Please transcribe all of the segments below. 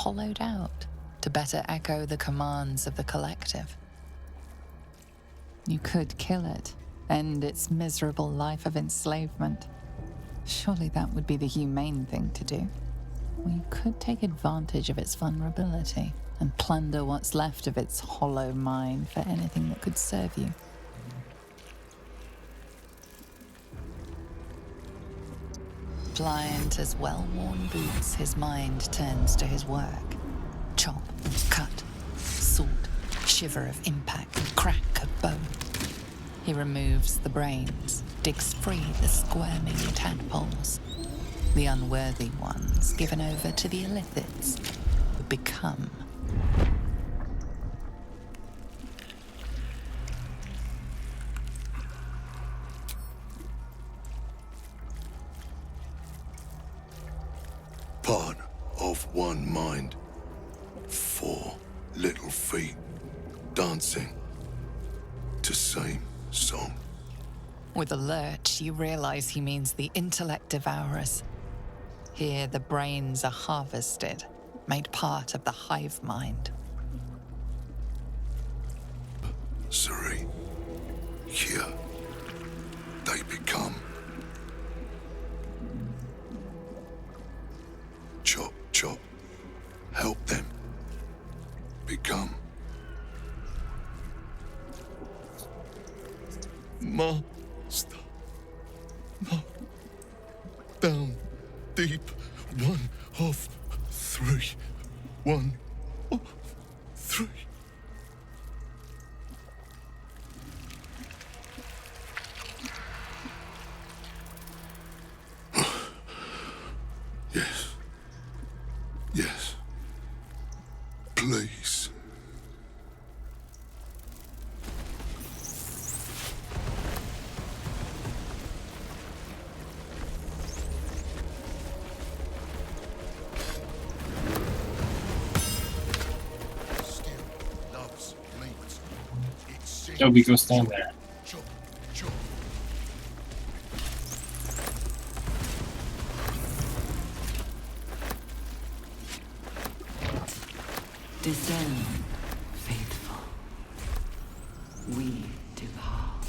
hollowed out to better echo the commands of the collective. You could kill it, end its miserable life of enslavement. Surely that would be the humane thing to do. Or you could take advantage of its vulnerability and plunder what's left of its hollow mind for anything that could serve you. Pliant as well-worn boots, his mind turns to his work. Chop, cut, sort, shiver of impact, crack of bone. He removes the brains, digs free the squirming tadpoles, the unworthy ones given over to the illithids who become. Part of one mind, 4 little feet dancing to same song. With a lurch, you realize he means the intellect devourers. Here, the brains are harvested, made part of the hive mind. Siri, here they become. Chop, chop, help them become. Master, no, down deep, 1 of 3, 1 of 3. Yes. Yes. Please. Still loves meat. Toby, go stand there. Chop, chop. Descend, faithful. We depart.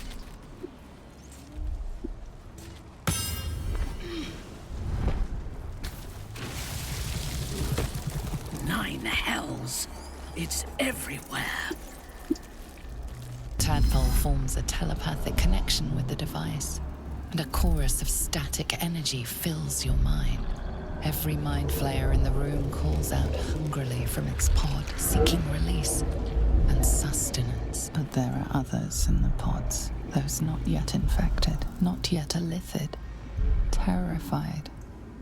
Nine hells. It's everywhere. Tadpole forms a telepathic connection with the device, and a chorus of static energy fills your mind. Every mind flayer in the room calls out hungrily from its pod, seeking release and sustenance. But there are others in the pods, those not yet infected, not yet illithid, terrified,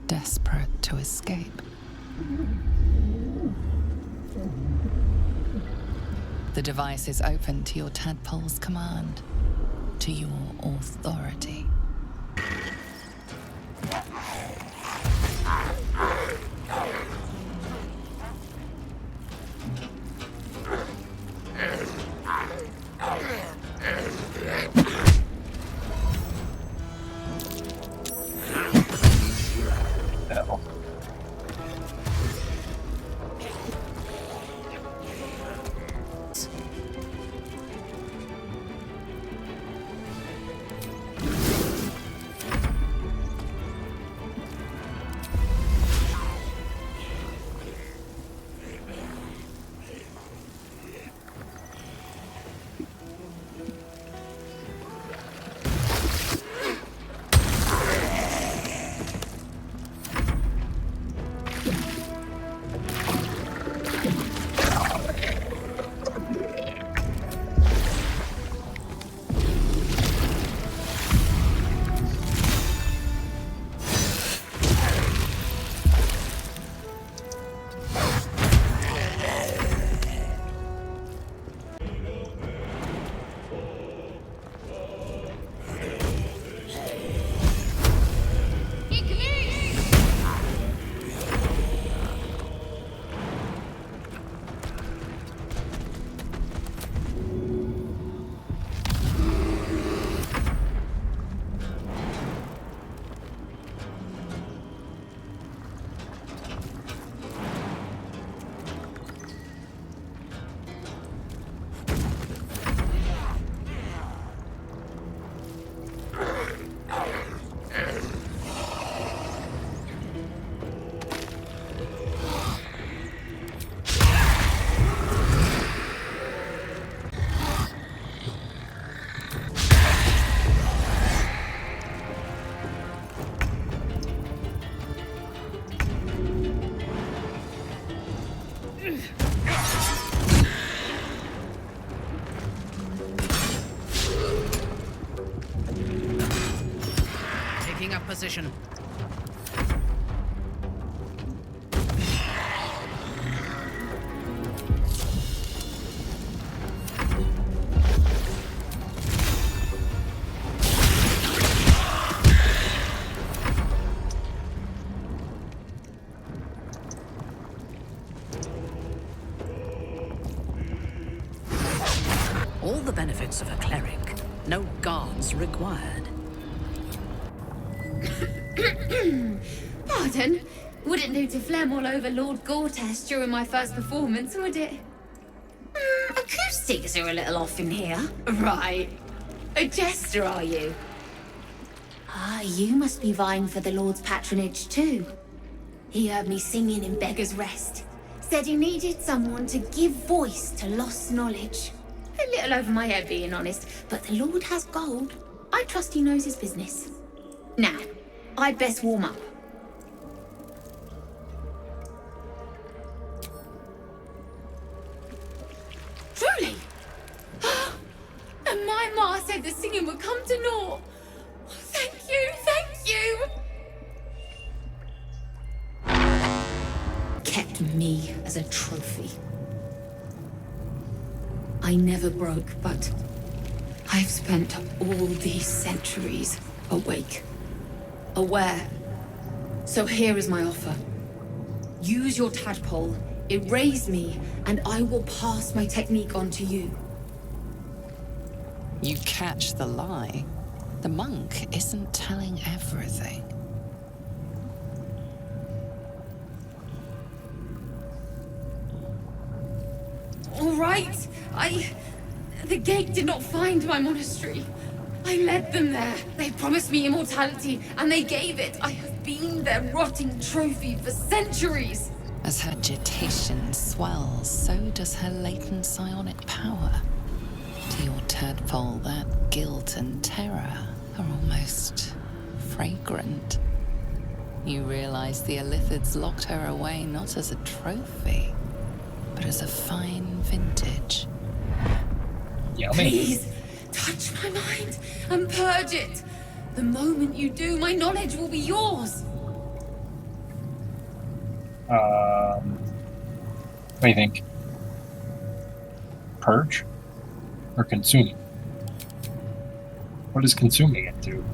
desperate to escape. The device is open to your tadpole's command, to your authority. Taking up position. All the benefits of a cleric. No guards required. Pardon? Wouldn't do to phlegm all over Lord Gortas during my first performance, would it? Acoustics are a little off in here. Right. A jester, are you? Ah, you must be vying for the Lord's patronage too. He heard me singing in Beggar's Rest. Said he needed someone to give voice to lost knowledge. A little over my head, being honest, but the Lord has gold. I trust he knows his business. Now, I'd best warm up. Truly? And my ma said the singing would come to naught. Thank you, thank you! Kept me as a trophy. I never broke, but I've spent all these centuries awake, aware. So here is my offer. Use your tadpole, erase me, and I will pass my technique on to you. You catch the lie. The monk isn't telling everything. All right, the gate did not find my monastery. I led them there. They promised me immortality, and they gave it. I have been their rotting trophy for centuries. As her agitation swells, so does her latent psionic power. To your tadpole, that guilt and terror are almost fragrant. You realize the Illithids locked her away not as a trophy, but as a fine vintage. Yummy. Please, touch my mind and purge it. The moment you do, my knowledge will be yours. What do you think? Purge? Or consuming? What does consuming it do?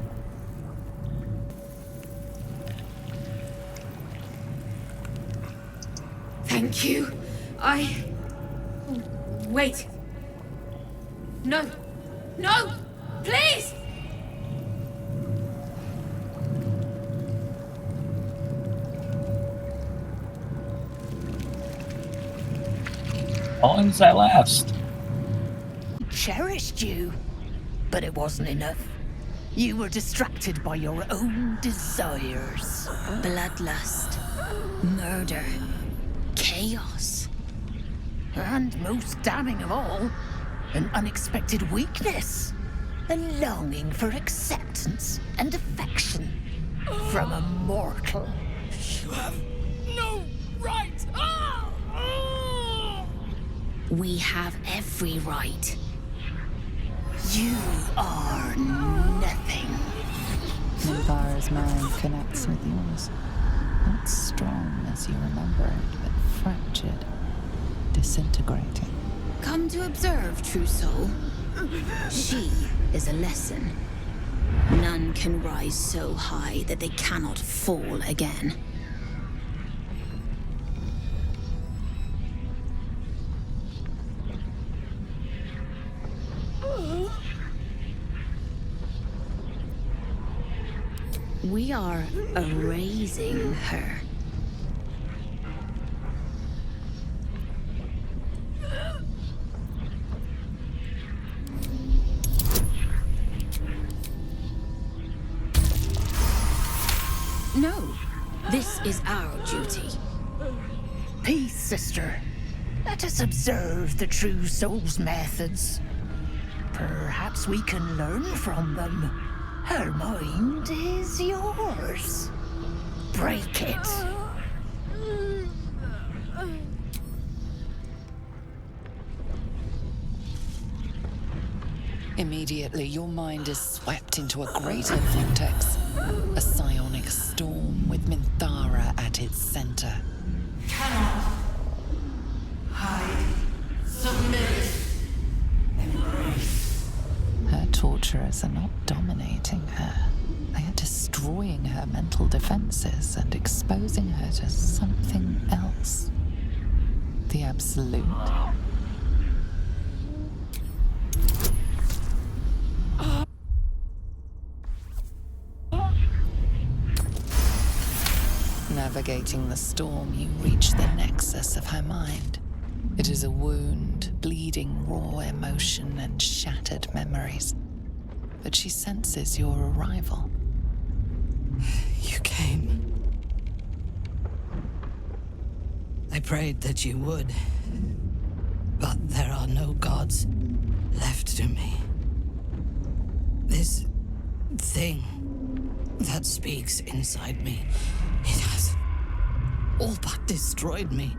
Thank you. Wait. No. No! Please! How long does that last? Cherished you, but it wasn't enough. You were distracted by your own desires. Bloodlust. Murder. Chaos. And most damning of all, an unexpected weakness. A longing for acceptance and affection from a mortal. You have no right! We have every right. You are nothing. Minbara's mind connects with yours. Not strong as you remember it, but fractured, disintegrating. Come to observe, true soul. She is a lesson. None can rise so high that they cannot fall again. We are erasing her. No, this is our duty. Peace, sister. Let us observe the true soul's methods. Perhaps we can learn from them. Her mind is yours. Break it. Immediately, your mind is swept into a greater vortex, a psionic storm with Minthara at its center. Cannot hide. Submit. Embrace. Her torturers are not dominating her. They are destroying her mental defenses and exposing her to something else. The Absolute. Navigating the storm, you reach the nexus of her mind. It is a wound, bleeding raw emotion and shattered memories. But she senses your arrival. You came. I prayed that you would. But there are no gods left to me. This thing that speaks inside me, it has all but destroyed me.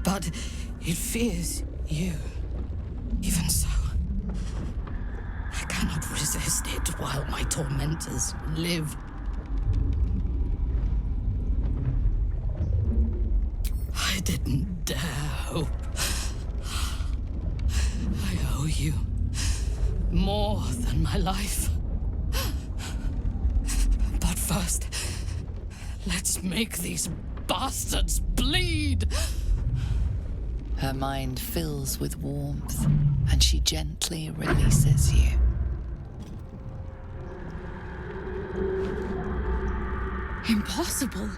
But it fears you. Even so, I cannot resist it while my tormentors live. I didn't dare hope. I owe you more than my life. But first, let's make these bastards bleed! Her mind fills with warmth, and she gently releases you. Impossible!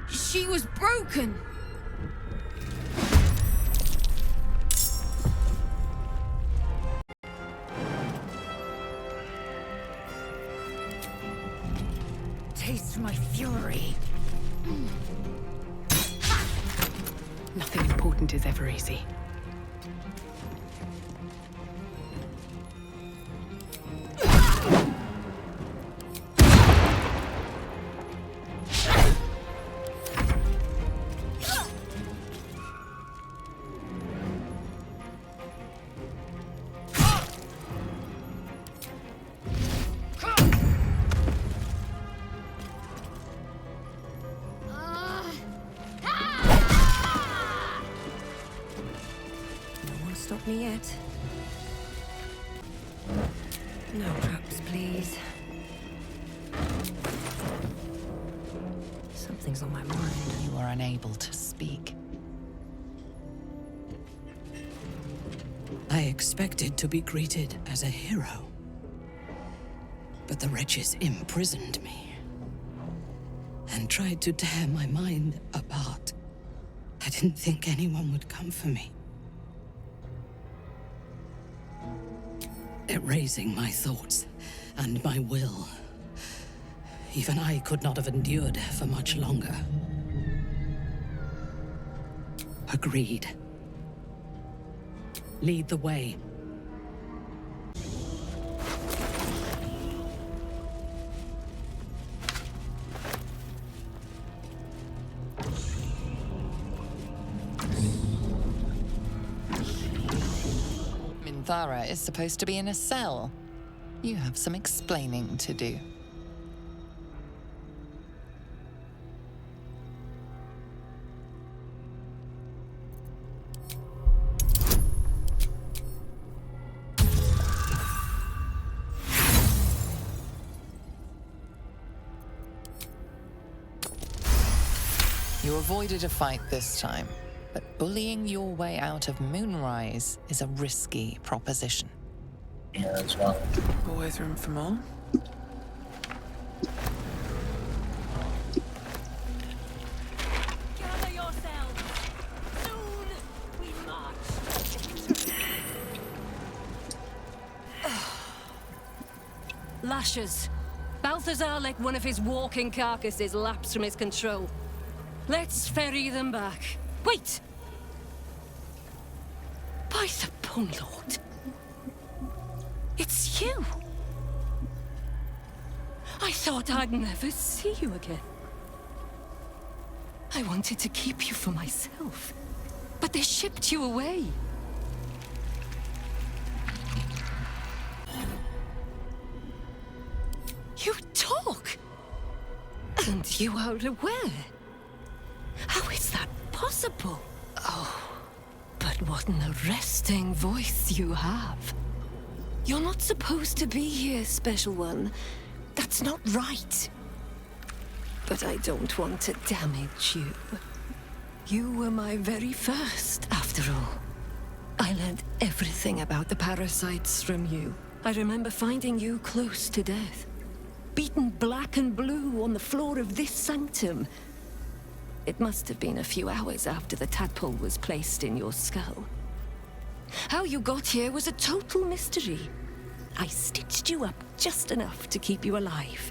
She was broken! Taste my fury. Nothing important is ever easy. Stop me yet. No traps, please. Something's on my mind. You are unable to speak. I expected to be greeted as a hero. But the wretches imprisoned me and tried to tear my mind apart. I didn't think anyone would come for me. Erasing my thoughts and my will. Even I could not have endured for much longer. Agreed. Lead the way. Minthara is supposed to be in a cell. You have some explaining to do. You avoided a fight this time, but bullying your way out of Moonrise is a risky proposition. Here as well. Always room for more. Gather yourselves! Soon we march! Lashers. Balthazar let one of his walking carcasses lapse from his control. Let's ferry them back. Wait! By the Bone Lord. It's you! I thought I'd never see you again. I wanted to keep you for myself, but they shipped you away. You are aware? How is that possible? Oh, but what an arresting voice you have. You're not supposed to be here, Special One. That's not right. But I don't want to damage you. You were my very first, after all. I learned everything about the parasites from you. I remember finding you close to death, beaten black and blue on the floor of this sanctum. It must have been a few hours after the tadpole was placed in your skull. How you got here was a total mystery. I stitched you up just enough to keep you alive,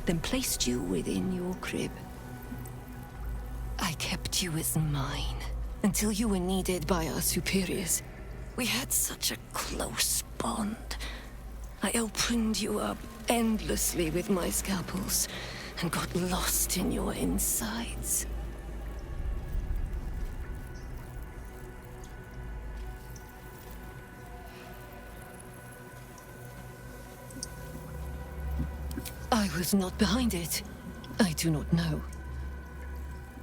then placed you within your crib. I kept you as mine until you were needed by our superiors. We had such a close bond. I opened you up endlessly with my scalpels and got lost in your insides. I was not behind it. I do not know.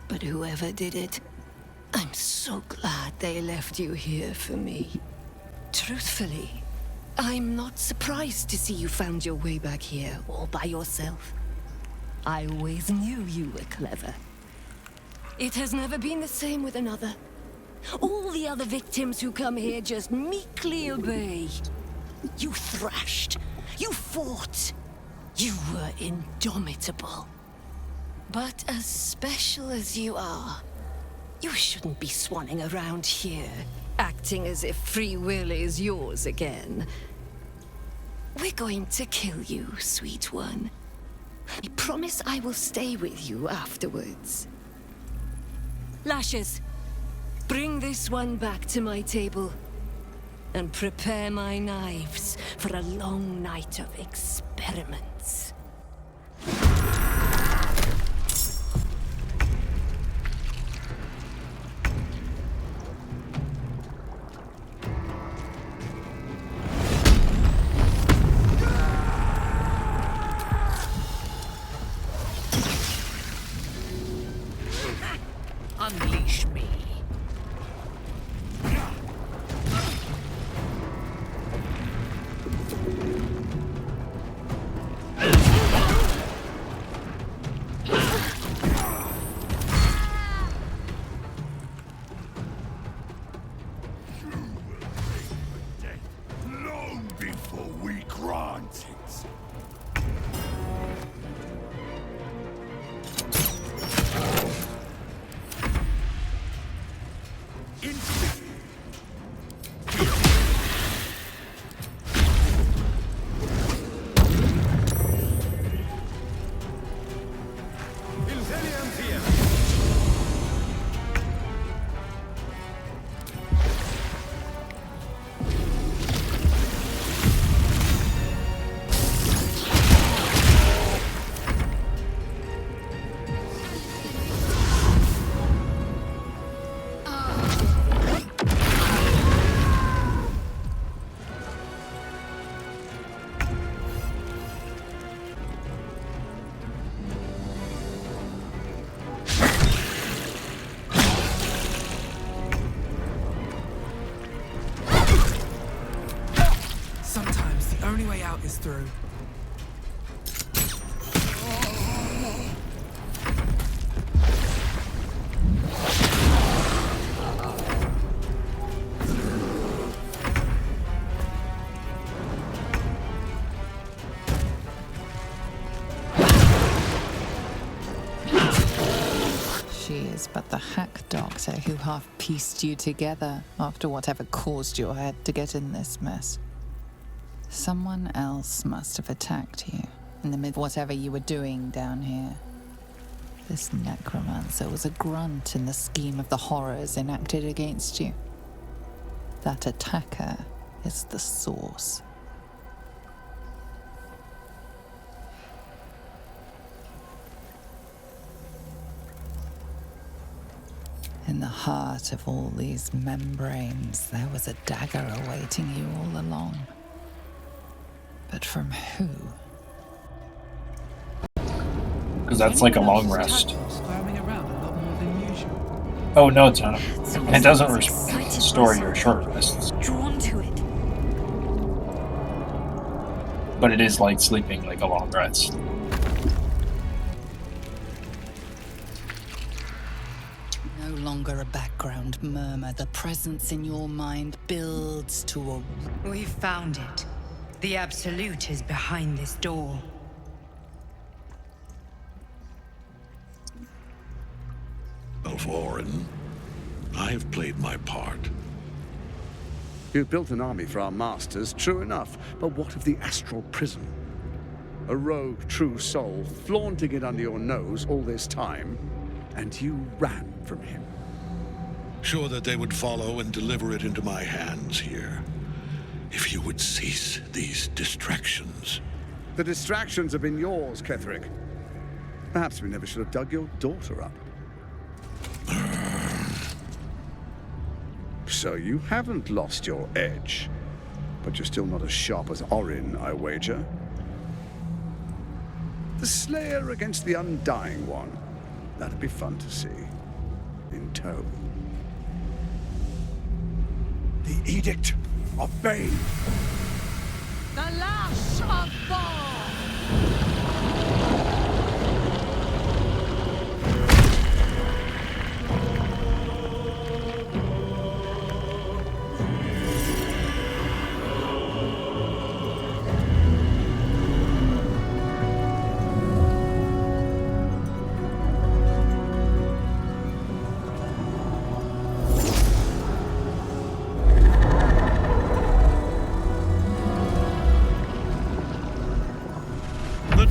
But whoever did it, I'm so glad they left you here for me. Truthfully, I'm not surprised to see you found your way back here all by yourself. I always knew you were clever. It has never been the same with another. All the other victims who come here just meekly obey. You thrashed. You fought. You were indomitable. But as special as you are, you shouldn't be swanning around here, acting as if free will is yours again. We're going to kill you, sweet one. I promise I will stay with you afterwards. Lashes, bring this one back to my table. And prepare my knives for a long night of experiments. Unleash me. Long before we grant it. The only way out is through. She is but the hack doctor who half pieced you together after whatever caused your head to get in this mess. Someone else must have attacked you in the mid whatever you were doing down here. This necromancer was a grunt in the scheme of the horrors enacted against you. That attacker is the source. In the heart of all these membranes, there was a dagger awaiting you all along. But from who? Because that's like a long rest. Squirming around a lot more than usual. Oh no, it's not. And it doesn't restore your short rests. Drawn to it. But it is like sleeping like a long rest. No longer a background murmur. The presence in your mind builds to a... We've found it. The Absolute is behind this door. ᴑᴜ, I have played my part. You've built an army for our masters, true enough. But what of the astral prison? A rogue true soul flaunting it under your nose all this time, and you ran from him. Sure that they would follow and deliver it into my hands here. If you would cease these distractions. The distractions have been yours, Ketheric. Perhaps we never should have dug your daughter up. So you haven't lost your edge, but you're still not as sharp as Orin, I wager. The Slayer against the Undying One. That'd be fun to see. In tow. The Edict of Bane. The Lash of Thor!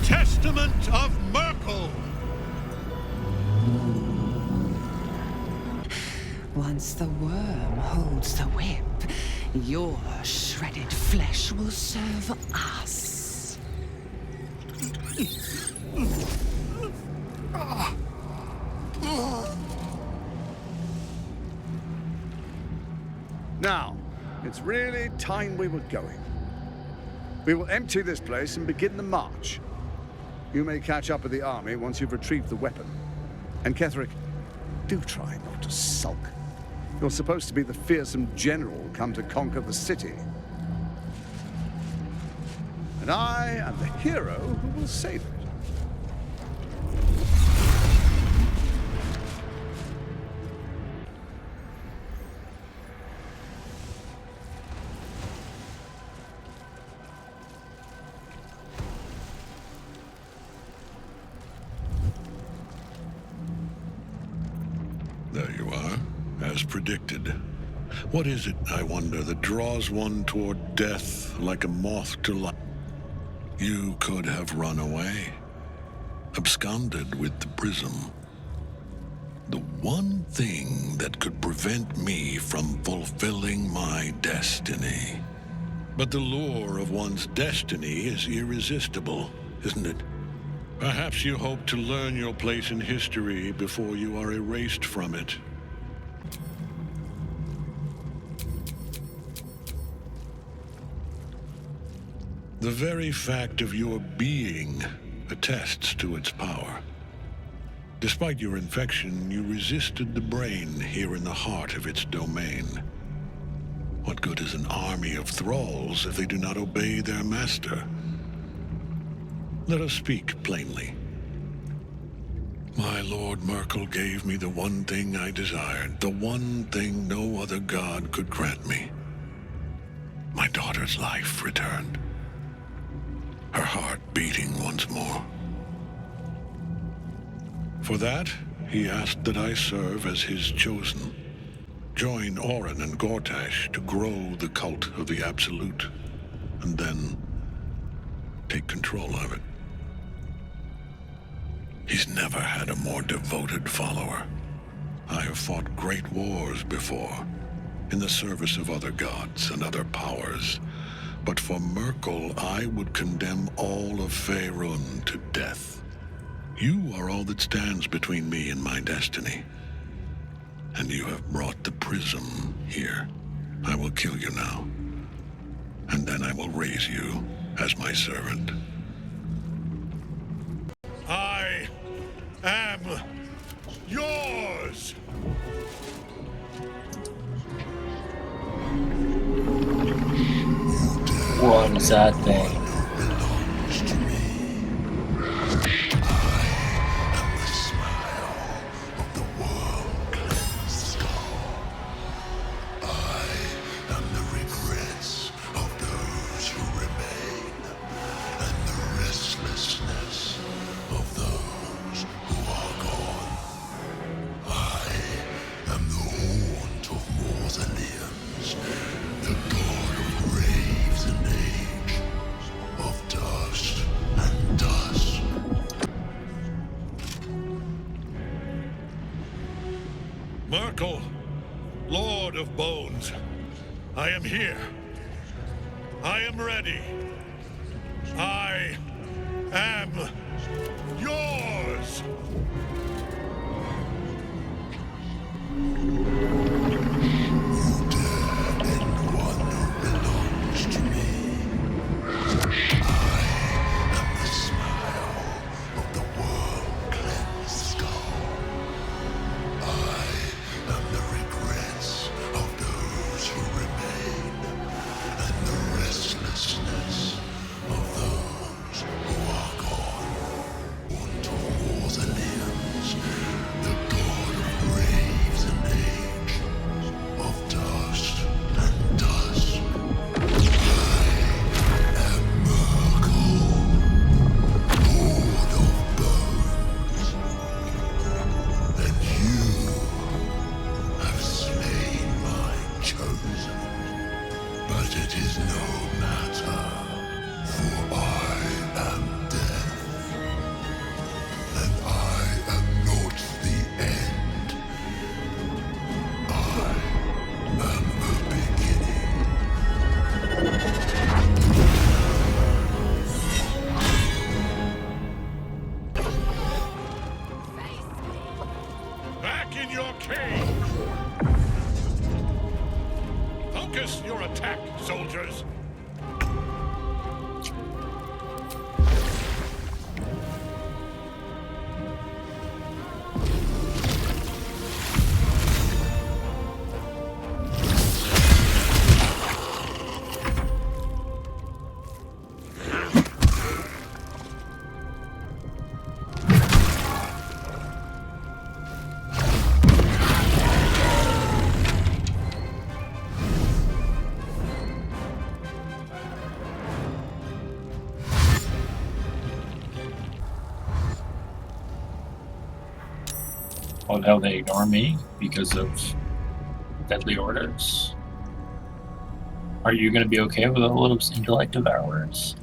Testament of Myrkul! Once the worm holds the whip, your shredded flesh will serve us. Now, it's really time we were going. We will empty this place and begin the march. You may catch up with the army once you've retrieved the weapon. And Ketheric, do try not to sulk. You're supposed to be the fearsome general come to conquer the city. And I am the hero who will save it. There you are, as predicted. What is it, I wonder, that draws one toward death like a moth to light? You could have run away, absconded with the prism. The one thing that could prevent me from fulfilling my destiny. But the lure of one's destiny is irresistible, isn't it? Perhaps you hope to learn your place in history before you are erased from it. The very fact of your being attests to its power. Despite your infection, you resisted the brain here in the heart of its domain. What good is an army of thralls if they do not obey their master? Let us speak plainly. My Lord Myrkul gave me the one thing I desired, the one thing no other god could grant me. My daughter's life returned. Her heart beating once more. For that, he asked that I serve as his chosen. Join Orin and Gortash to grow the cult of the Absolute, and then take control of it. He's never had a more devoted follower. I have fought great wars before, in the service of other gods and other powers. But for Myrkul, I would condemn all of Faerûn to death. You are all that stands between me and my destiny. And you have brought the prism here. I will kill you now. And then I will raise you as my servant. I What was that thing? Myrkul, Lord of Bones, I am here. I am ready. I am yours. Focus your attack, soldiers! Oh, now they ignore me because of deadly orders. Are you going to be okay with all those intellect devourers?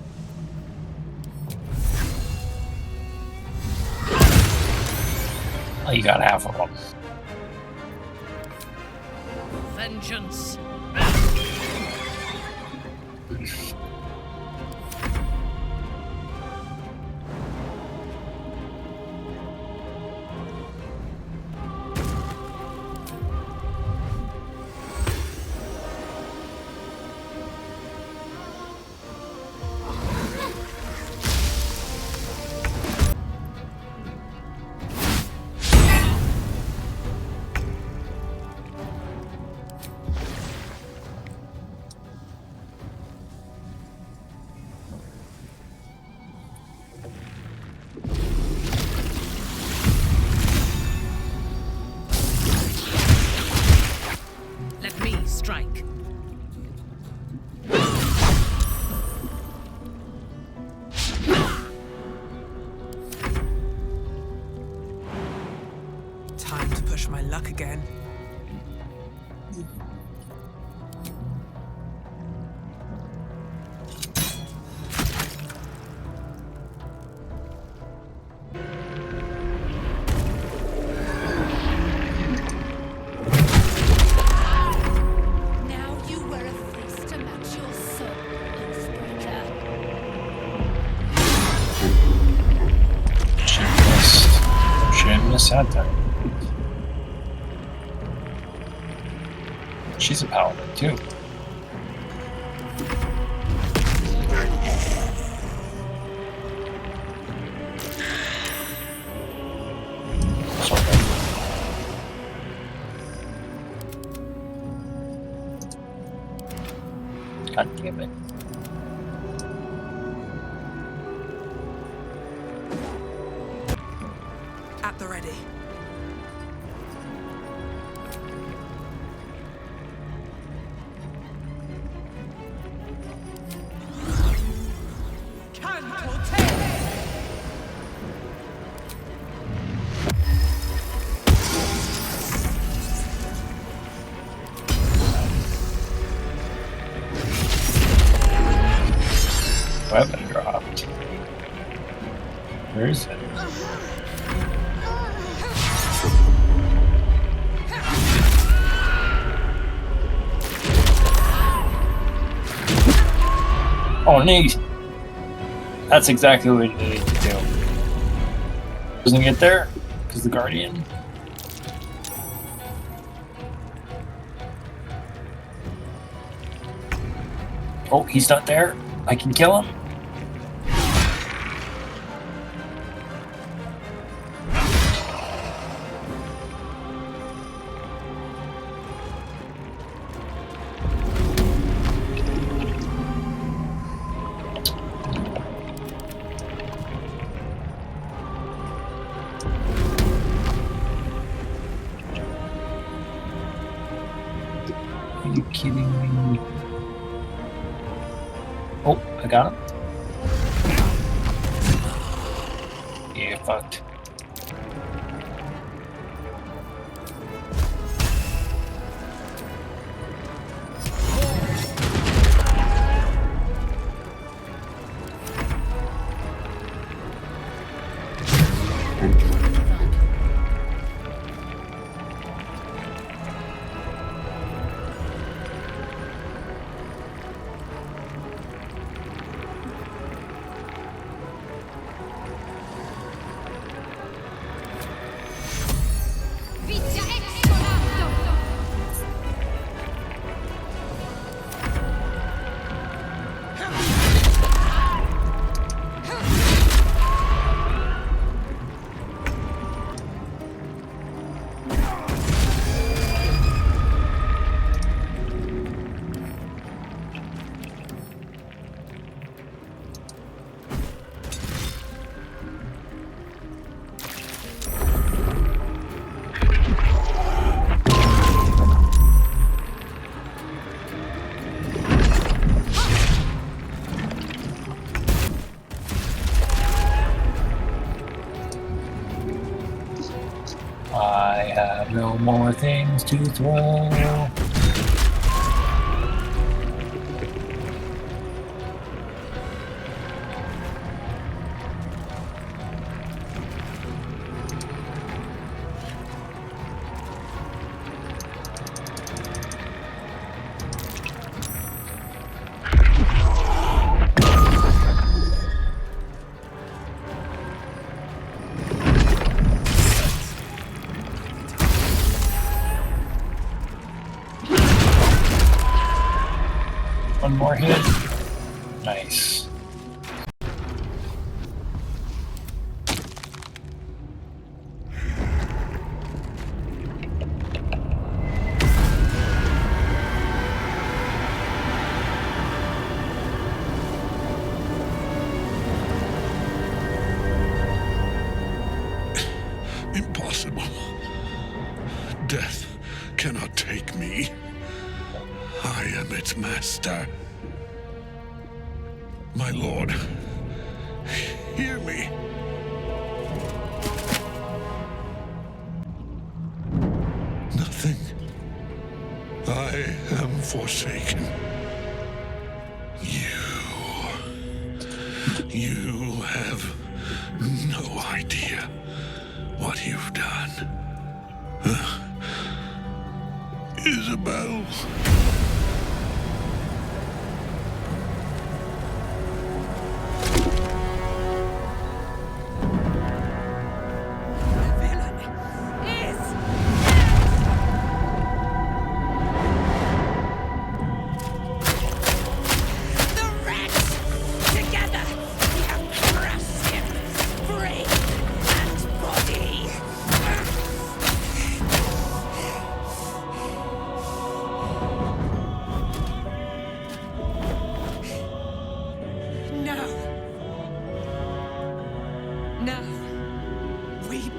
Oh, you got half of them. Vengeance. Strike. Time to push my luck again. She's a paladin too. God damn it. Weapon dropped. Where is it? Oh, neat. That's exactly what you need to do. Doesn't get there because the Guardian. Oh, he's not there. I can kill him. Are you kidding me? Oh, I got him. Yeah, fucked. I have no more things to throw. One more hit. Nice. Impossible. Death cannot take me. I am its master. My lord, hear me. Nothing. I am forsaken. You have no idea what you've done. Isabel.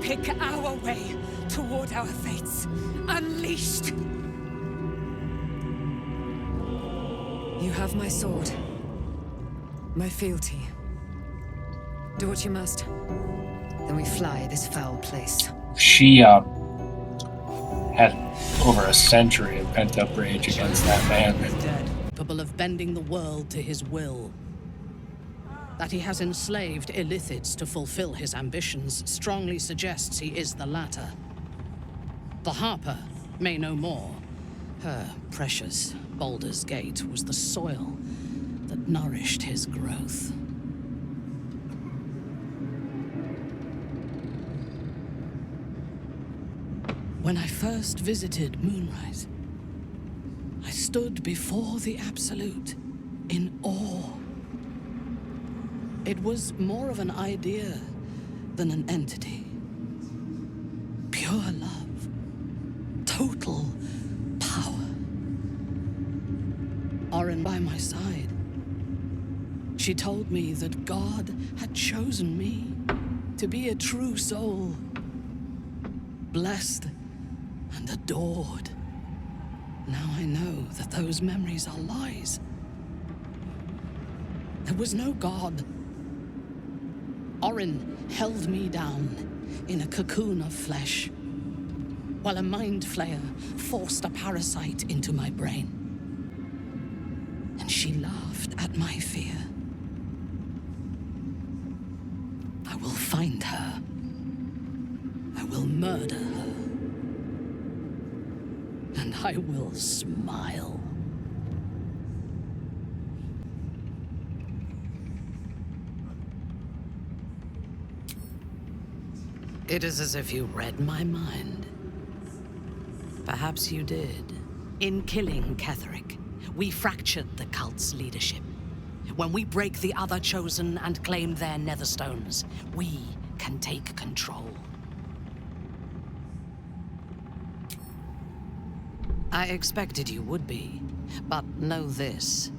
Pick our way toward our fates. Unleashed! You have my sword. My fealty. Do what you must. Then we fly this foul place. She had over a century of pent-up rage against that man. Dead, capable of bending the world to his will. That he has enslaved Illithids to fulfill his ambitions strongly suggests he is the latter. The Harper may know more. Her precious Baldur's Gate was the soil that nourished his growth. When I first visited Moonrise, I stood before the Absolute in awe. It was more of an idea than an entity. Pure love. Total power. Orin by my side. She told me that God had chosen me to be a true soul. Blessed and adored. Now I know that those memories are lies. There was no God. Orin held me down in a cocoon of flesh, while a mind flayer forced a parasite into my brain. And she laughed at my fear. I will find her. I will murder her. And I will smile. It is as if you read my mind. Perhaps you did. In killing Ketheric, we fractured the cult's leadership. When we break the other chosen and claim their netherstones, we can take control. I expected you would be, but know this.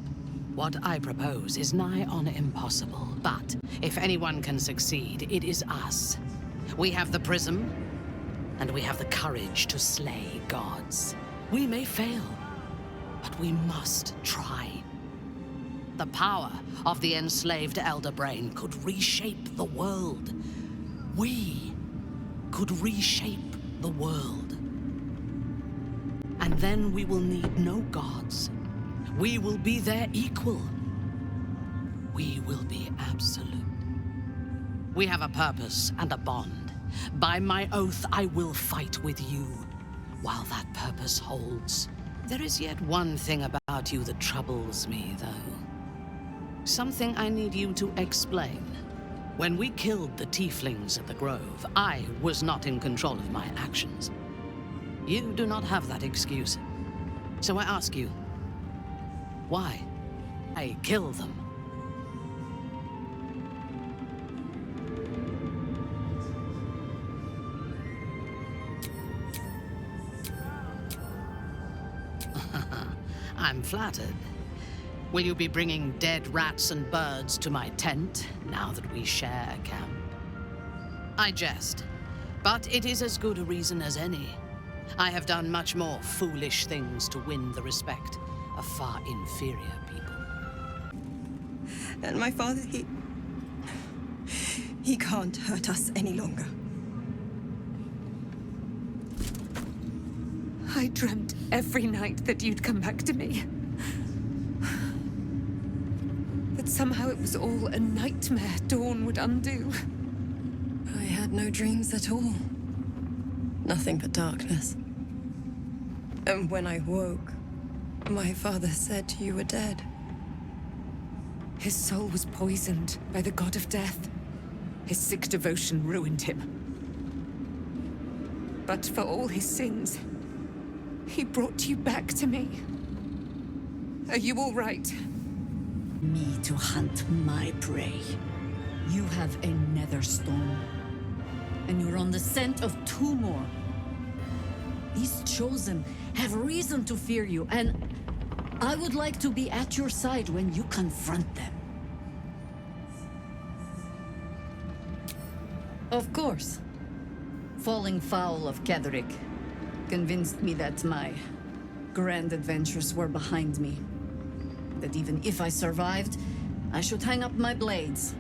What I propose is nigh on impossible, but if anyone can succeed, it is us. We have the prism, and we have the courage to slay gods. We may fail, but we must try. The power of the enslaved Elder Brain could reshape the world. We could reshape the world. And then we will need no gods. We will be their equal. We will be absolute. We have a purpose and a bond. By my oath, I will fight with you, while that purpose holds. There is yet one thing about you that troubles me, though. Something I need you to explain. When we killed the tieflings at the Grove, I was not in control of my actions. You do not have that excuse. So I ask you, why? I kill them. I'm flattered. Will you be bringing dead rats and birds to my tent, now that we share a camp? I jest, but it is as good a reason as any. I have done much more foolish things to win the respect of far inferior people. And my father, he can't hurt us any longer. I dreamt every night that you'd come back to me. That somehow it was all a nightmare Dawn would undo. I had no dreams at all. Nothing but darkness. And when I woke, my father said you were dead. His soul was poisoned by the god of death. His sick devotion ruined him. But for all his sins, he brought you back to me. Are you all right? Me to hunt my prey. You have a netherstone. And you're on the scent of two more. These chosen have reason to fear you, and I would like to be at your side when you confront them. Of course. Falling foul of Ketheric convinced me that my grand adventures were behind me. That even if I survived, I should hang up my blades.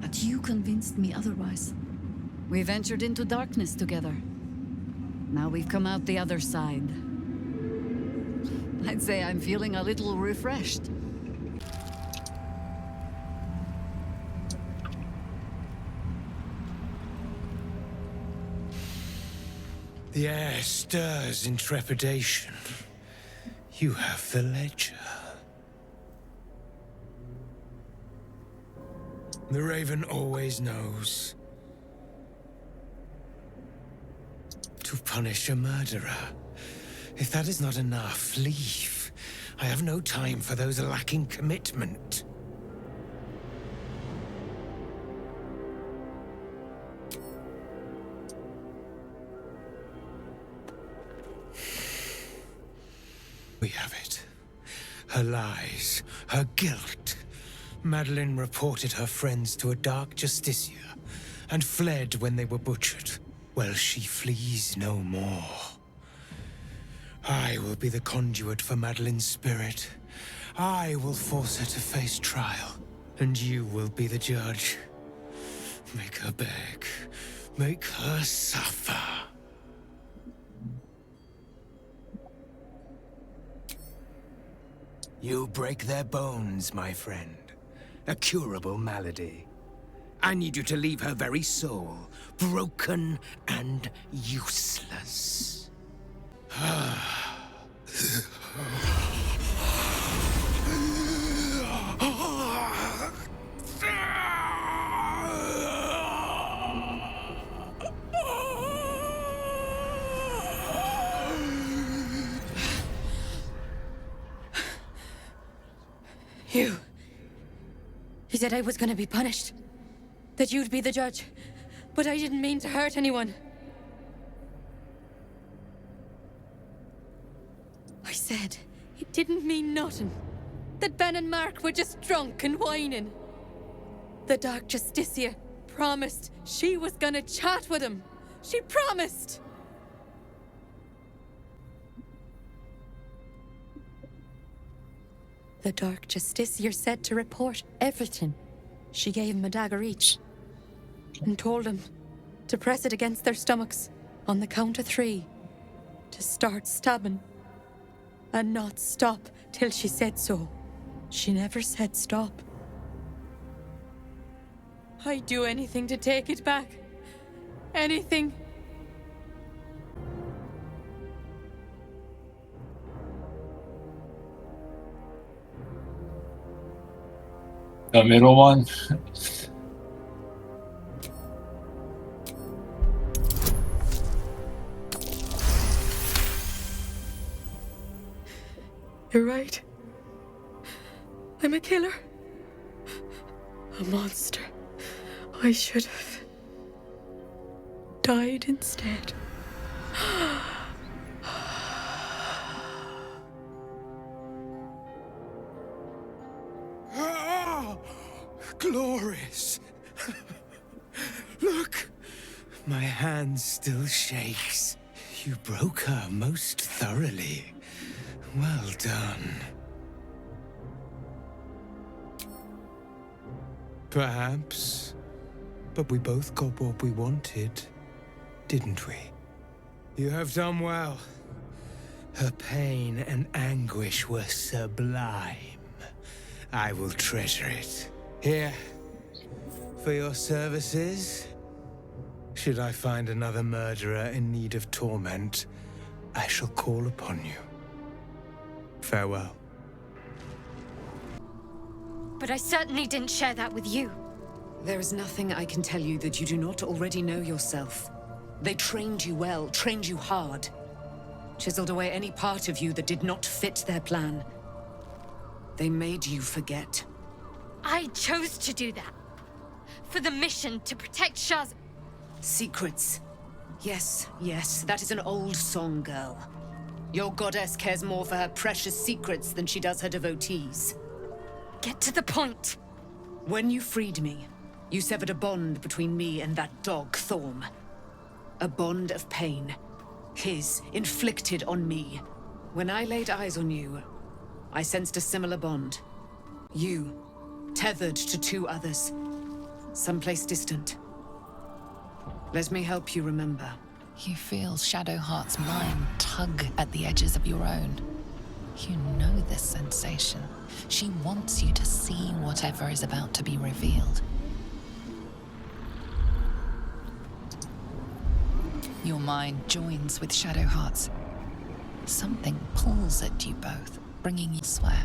But you convinced me otherwise. We ventured into darkness together. Now we've come out the other side. I'd say I'm feeling a little refreshed. The air stirs in trepidation. You have the ledger. The Raven always knows. To punish a murderer. If that is not enough, leave. I have no time for those lacking commitment. We have it. Her lies, her guilt. Madeline reported her friends to a dark justiciar and fled when they were butchered. Well, she flees no more. I will be the conduit for Madeline's spirit. I will force her to face trial, and you will be the judge. Make her beg. Make her suffer. You break their bones, my friend. A curable malady. I need you to leave her very soul broken and useless. You said I was gonna be punished. That you'd be the judge. But I didn't mean to hurt anyone. I said it didn't mean nothing. That Ben and Mark were just drunk and whining. The Dark Justiciar promised she was gonna chat with him. She promised! The Dark Justiciar said to report everything. She gave him a dagger each. And told him to press it against their stomachs on the count of 3. To start stabbing. And not stop till she said so. She never said stop. I'd do anything to take it back. Anything. The middle one. You're right. I'm a killer. A monster. I should have died instead. Glorious! Look! My hand still shakes. You broke her most thoroughly. Well done. Perhaps. But we both got what we wanted, didn't we? You have done well. Her pain and anguish were sublime. I will treasure it. Here, for your services. Should I find another murderer in need of torment, I shall call upon you. Farewell. But I certainly didn't share that with you. There is nothing I can tell you that you do not already know yourself. They trained you well, trained you hard. Chiseled away any part of you that did not fit their plan. They made you forget. I chose to do that. For the mission to protect Shaz. Secrets. Yes, yes, that is an old song, girl. Your goddess cares more for her precious secrets than she does her devotees. Get to the point. When you freed me, you severed a bond between me and that dog, Thorm. A bond of pain. His, inflicted on me. When I laid eyes on you, I sensed a similar bond. You, tethered to 2 others. Someplace distant. Let me help you remember. You feel Shadowheart's mind tug at the edges of your own. You know this sensation. She wants you to see whatever is about to be revealed. Your mind joins with Shadowheart's. Something pulls at you both, bringing you swear.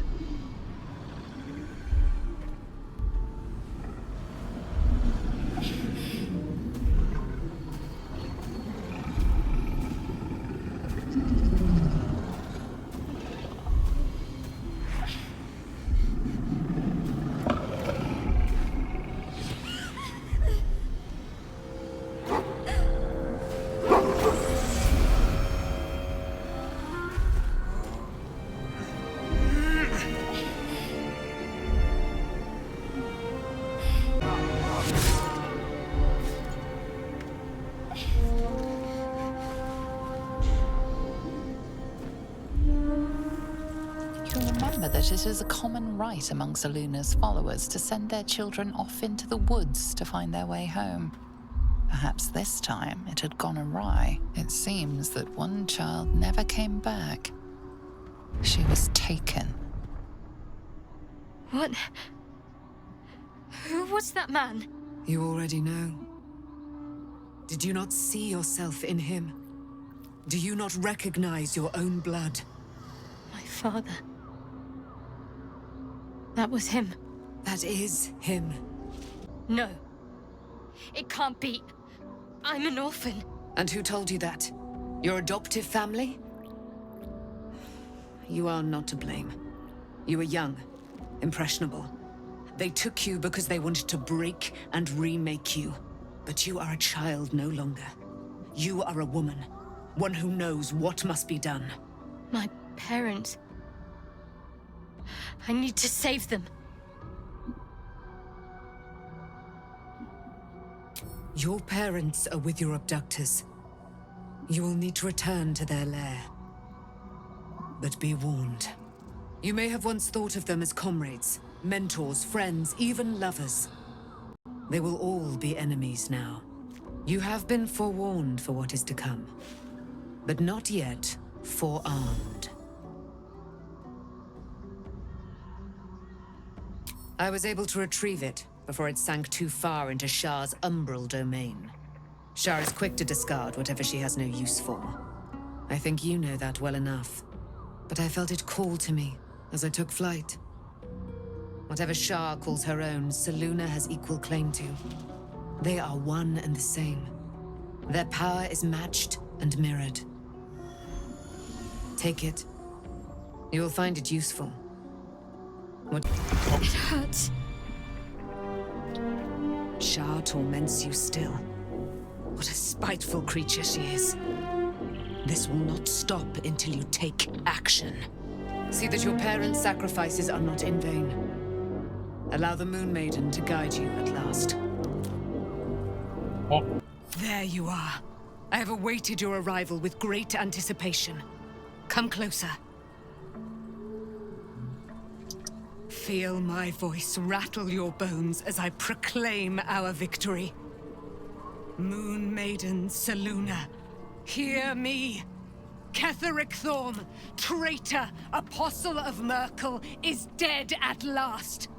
That it is a common right among Selûne's followers to send their children off into the woods to find their way home. Perhaps this time it had gone awry. It seems that one child never came back. She was taken. What? Who was that man? You already know. Did you not see yourself in him? Do you not recognize your own blood? My father. That was him. That is him. No. It can't be. I'm an orphan. And who told you that? Your adoptive family? You are not to blame. You were young, impressionable. They took you because they wanted to break and remake you. But you are a child no longer. You are a woman. One who knows what must be done. My parents... I need to save them. Your parents are with your abductors. You will need to return to their lair. But be warned. You may have once thought of them as comrades, mentors, friends, even lovers. They will all be enemies now. You have been forewarned for what is to come, but not yet forearmed. I was able to retrieve it before it sank too far into Shah's umbral domain. Shah is quick to discard whatever she has no use for. I think you know that well enough. But I felt it call to me as I took flight. Whatever Shah calls her own, Selûne has equal claim to. They are one and the same. Their power is matched and mirrored. Take it. You will find it useful. What? It hurts. Shah torments you still. What a spiteful creature she is. This will not stop until you take action. See that your parents' sacrifices are not in vain. Allow the Moon Maiden to guide you at last. Oh. There you are. I have awaited your arrival with great anticipation. Come closer. Feel my voice rattle your bones as I proclaim our victory. Moon Maiden Selûne, hear me. Ketheric Thorm, traitor, apostle of Myrkul, is dead at last.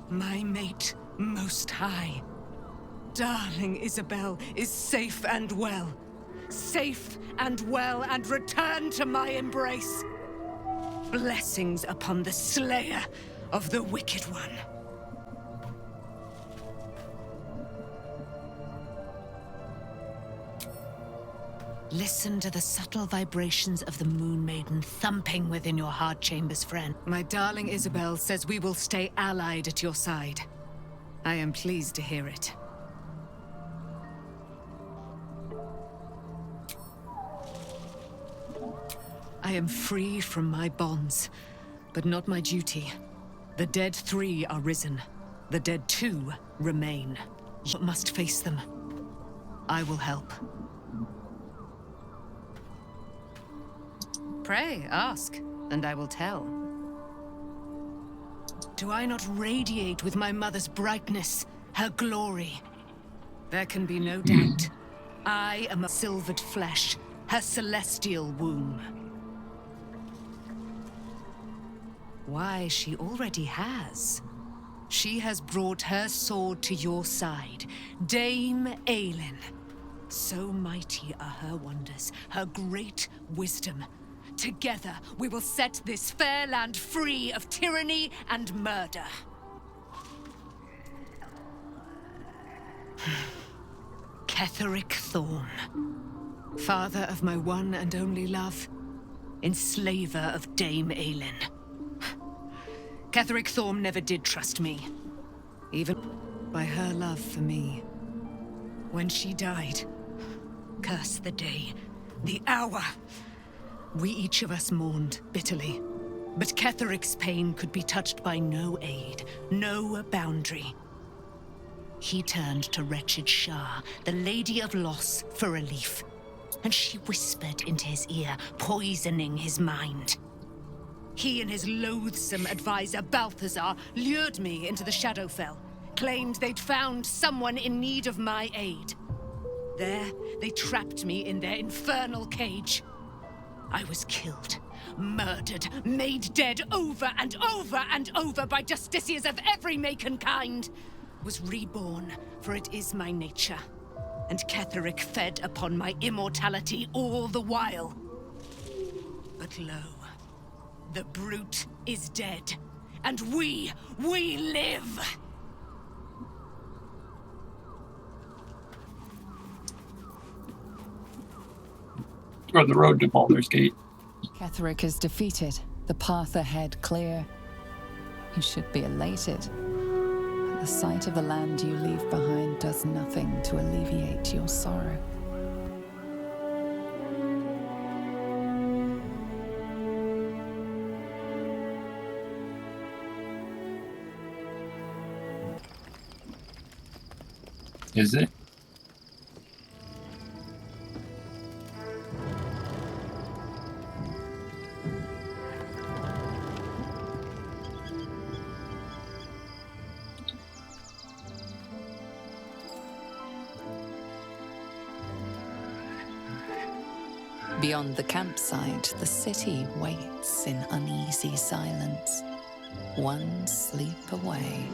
My mate, Most High. Darling Isabel is safe and well. Safe and well, and returned to my embrace. Blessings upon the slayer of the Wicked One. Listen to the subtle vibrations of the Moon Maiden thumping within your heart chambers, friend. My darling Isabel says we will stay allied at your side. I am pleased to hear it. I am free from my bonds, but not my duty. The dead 3 are risen. The dead 2 remain. You must face them. I will help. Pray, ask, and I will tell. Do I not radiate with my mother's brightness, her glory? There can be no doubt. I am a silvered flesh, her celestial womb. Why, she already has. She has brought her sword to your side, Dame Ailyn. So mighty are her wonders, her great wisdom. Together we will set this fair land free of tyranny and murder. Ketheric Thorm, father of my one and only love, enslaver of Dame Ailyn. Ketheric Thorm never did trust me, even by her love for me. When she died, curse the day, the hour, we each of us mourned bitterly. But Ketheric's pain could be touched by no aid, no boundary. He turned to wretched Shah, the Lady of Loss, for relief, and she whispered into his ear, poisoning his mind. He and his loathsome advisor, Balthazar, lured me into the Shadowfell, claimed they'd found someone in need of my aid. There, they trapped me in their infernal cage. I was killed, murdered, made dead over and over and over by justiciars of every make and kind. Was reborn, for it is my nature. And Ketheric fed upon my immortality all the while. But lo, the brute is dead, and we live! You're on the road to Baldur's Gate. Ketheric is defeated, the path ahead clear. You should be elated. But the sight of the land you leave behind does nothing to alleviate your sorrow. Is it? Beyond the campsite, the city waits in uneasy silence, one sleep away.